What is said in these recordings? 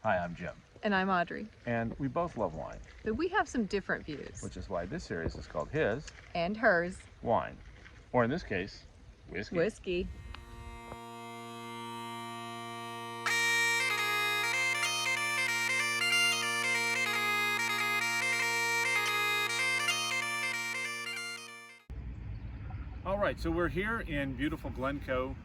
Hi, I'm Jim. And I'm Audrey. And we both love wine. But we have some different views. Which is why this series is called His and Hers Wine. Or in this case, whiskey. Whiskey. All right, so we're here in beautiful Glencoe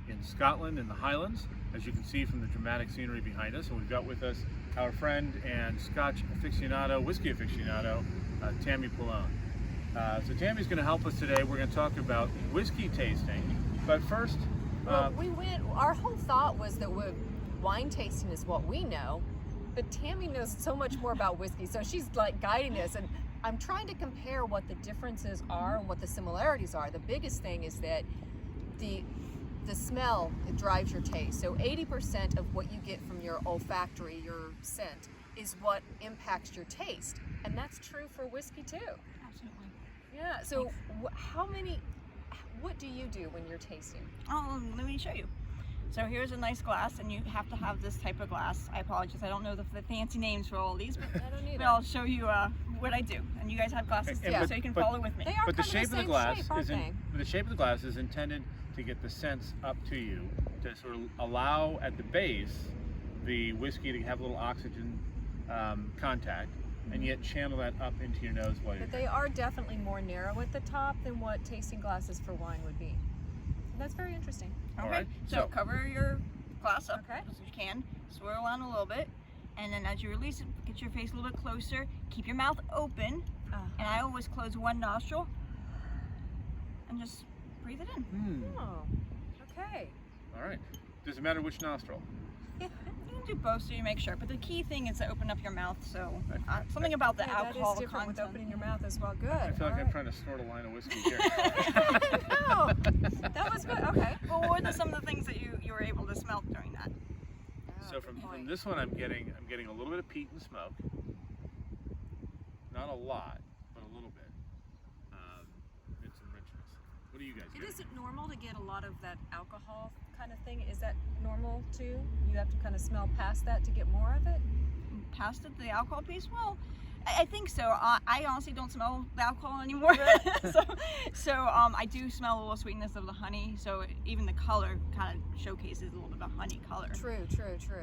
in Scotland in the Highlands, as you can see from the dramatic scenery behind us. And we've got with us our friend and Scotch aficionado, whiskey aficionado, Tammy Pallone. So Tammy's going to help us today. We're going to talk about whiskey tasting, but first... Well, our whole thought was that wine tasting is what we know, but Tammy knows so much more about whiskey, so she's like guiding us, and I'm trying to compare what the differences are and what the similarities are. The biggest thing is that the smell, it drives your taste. So 80% of what you get from your olfactory, your scent, is what impacts your taste. And that's true for whiskey too. Absolutely. Yeah, so what do you do when you're tasting? Oh, let me show you. So here's a nice glass, and you have to have this type of glass. I apologize, I don't know the fancy names for all these, but, I don't either. but I'll show you what I do. And you guys have glasses too, so you can follow with me. They are But the kind shape of the glass is intended to get the scents up to you, to sort of allow at the base the whiskey to have a little oxygen contact, and yet channel that up into your nose while you're But they are definitely more narrow at the top than what tasting glasses for wine would be. And that's very interesting. Okay, All right, so cover your glass up Okay. as you can, swirl on a little bit, and then as you release it, get your face a little bit closer, keep your mouth open, and I always close one nostril, and just breathe it in. Oh, okay. All right. Does it matter which nostril? You can do both so you make sure, but the key thing is to open up your mouth, so something about the alcohol that is different content. with opening your mouth as well. Good. I feel like I'm trying to snort a line of whiskey here. No, that was good. Okay. Well, what are some of the things that you were able to smell during that? So from this one, I'm getting a little bit of peat and smoke. Not a lot, but a little bit. And some richness. What do you guys get? Is it normal to get a lot of that alcohol kind of thing? Is that normal too? You have to kind of smell past that to get more of it? Past it, the alcohol piece? Well, I think so. I honestly don't smell the alcohol anymore. so I do smell a little sweetness of the honey. So even the color kind of showcases a little bit of honey color. True.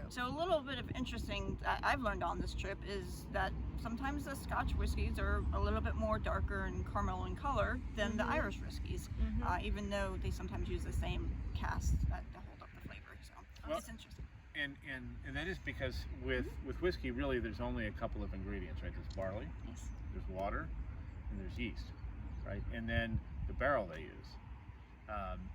So a little bit of interesting that I've learned on this trip is that sometimes the Scotch whiskeys are a little bit more darker and caramel in color than the Irish whiskeys, even though they sometimes use the same cask to hold up the flavor. So it's interesting. And that is because with whiskey, really, there's only a couple of ingredients, right? There's barley, there's water, and there's yeast, right? And then the barrel they use.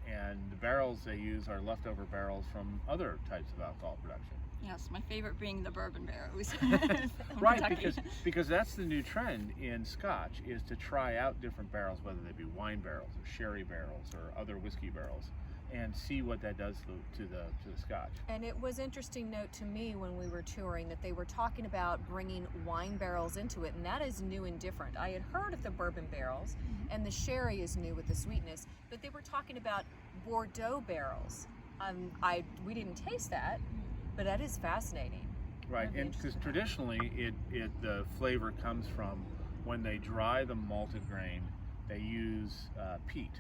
And the barrels they use are leftover barrels from other types of alcohol production. Yes, my favorite being the bourbon barrels. Right, because that's the new trend in Scotch, is to try out different barrels, whether they be wine barrels or sherry barrels or other whiskey barrels, and see what that does to the Scotch. And it was interesting note to me when we were touring that they were talking about bringing wine barrels into it, and that is new and different. I had heard of the bourbon barrels, and the sherry is new with the sweetness, but they were talking about Bordeaux barrels. We didn't taste that, but that is fascinating. Right, and because traditionally the flavor comes from when they dry the malted grain, they use peat.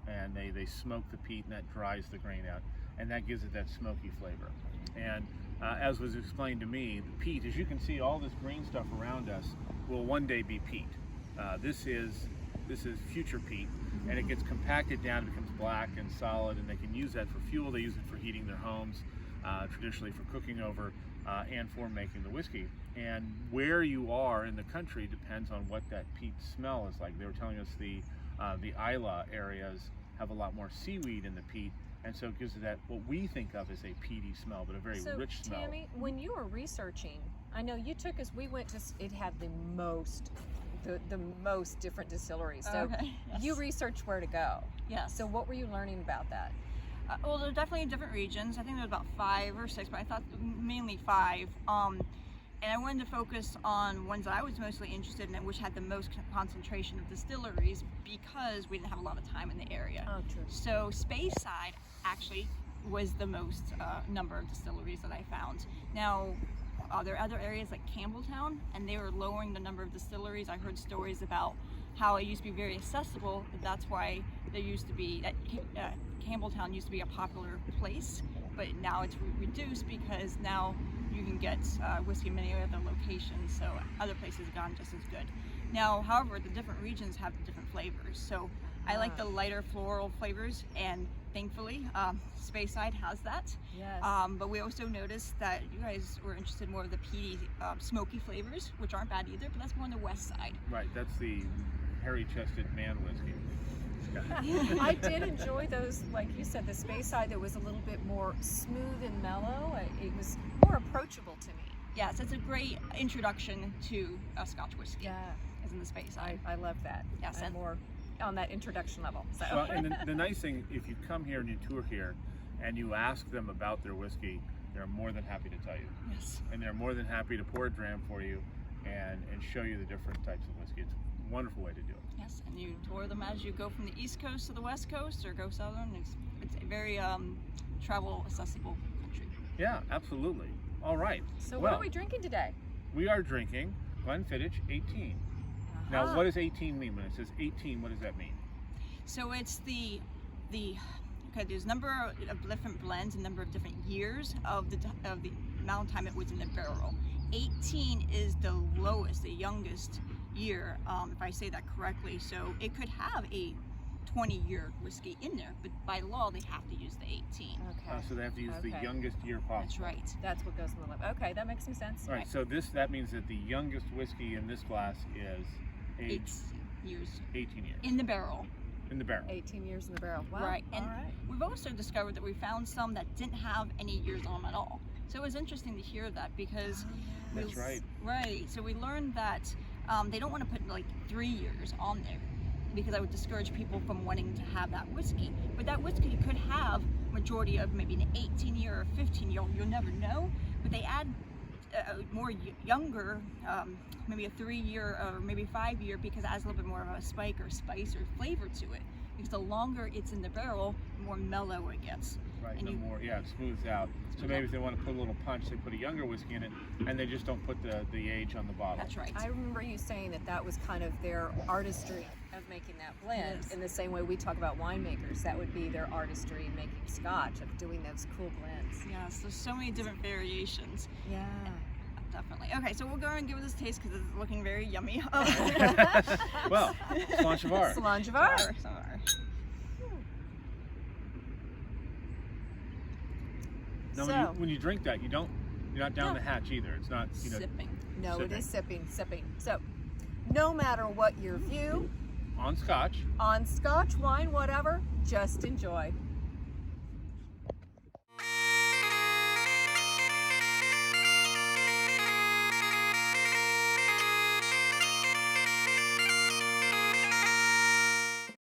And they smoke the peat, and that dries the grain out, and that gives it that smoky flavor. And as was explained to me, the peat, as you can see, all this green stuff around us will one day be peat. This is future peat, and it gets compacted down, it becomes black and solid, and they can use that for fuel. They use it for heating their homes, traditionally for cooking over, and for making the whiskey. And where you are in the country depends on what that peat smell is like. They were telling us the Isla areas have a lot more seaweed in the peat, and so it gives it that what we think of as a peaty smell, but a very rich smell. Tammy, when you were researching, I know you took us. We went to. It had the most different distilleries. So you researched where to go. Yes. So what were you learning about that? Well, there are definitely different regions. I think there was about 5 or 6, but I thought mainly 5. And I wanted to focus on ones that I was mostly interested in, which had the most concentration of distilleries, because we didn't have a lot of time in the area. Oh, true. So Speyside actually was the most number of distilleries that I found. Now, there are other areas like Campbelltown, and they were lowering the number of distilleries. I heard stories about how it used to be very accessible. That's why there used to be Campbelltown used to be a popular place, but now it's reduced because now you can get whiskey in many other locations, so other places have gone just as good. Now, however, the different regions have different flavors. So I like the lighter floral flavors, and thankfully, Speyside has that. Yes. But we also noticed that you guys were interested more of the peaty, smoky flavors, which aren't bad either, but that's more on the west side. Right, that's the hairy-chested man whiskey. I did enjoy those, like you said, the Speyside that was a little bit more smooth and mellow. It was more approachable to me. Yes, it's a great introduction to a Scotch whiskey. Yeah. Is in the Speyside. I love that. Yes, I'm and more on that introduction level. So. Well, and the nice thing, if you come here and you tour here and you ask them about their whiskey, they're more than happy to tell you. Yes. And they're more than happy to pour a dram for you and show you the different types of whiskey. It's a wonderful way to do it. Yes, and you tour them as you go from the East Coast to the West Coast or go southern. It's a very travel accessible country. Yeah, absolutely. All right. So what are we drinking today? We are drinking Glenfiddich 18. Now, what does 18 mean? When it says 18, what does that mean? So it's okay, there's number of different blends and number of different years of the amount of time it was in the barrel. 18 is the lowest, the youngest year, if I say that correctly. So it could have a 20-year whiskey in there, but by law they have to use the 18. Okay. So they have to use the youngest year possible. That's right. That's what goes in the lip. Okay, that makes some sense. All right. So that means that the youngest whiskey in this glass is aged 18 years. In the barrel. In the barrel. 18 years in the barrel. Wow. Right. And all right. we've also discovered that we found some that didn't have any years on them at all. So it was interesting to hear that because That's right. Right. So we learned that they don't want to put like 3 years on there because I would discourage people from wanting to have that whiskey. But that whiskey could have majority of maybe an 18-year or 15-year. You'll never know. But they add more younger, maybe a 3-year or maybe 5-year, because it adds a little bit more of a spike or spice or flavor to it. Because the longer it's in the barrel, the more mellow it gets. Right, And the more, it smooths out. So maybe if they want to put a little punch, they put a younger whiskey in it, and they just don't put the age on the bottle. That's right. I remember you saying that was kind of their artistry of making that blend. Yes. In the same way we talk about winemakers, that would be their artistry in making Scotch, of doing those cool blends. Yes, there's so many different variations. Yeah. Definitely. Okay, so we'll go and give it this taste because it's looking very yummy. Well, Slanchavar. Slanchavar. Now, So, when you drink that, you're not down the hatch either. It's not, Sipping. no, sipping. it is sipping. So, no matter what your view on Scotch. on Scotch, wine, whatever, just enjoy.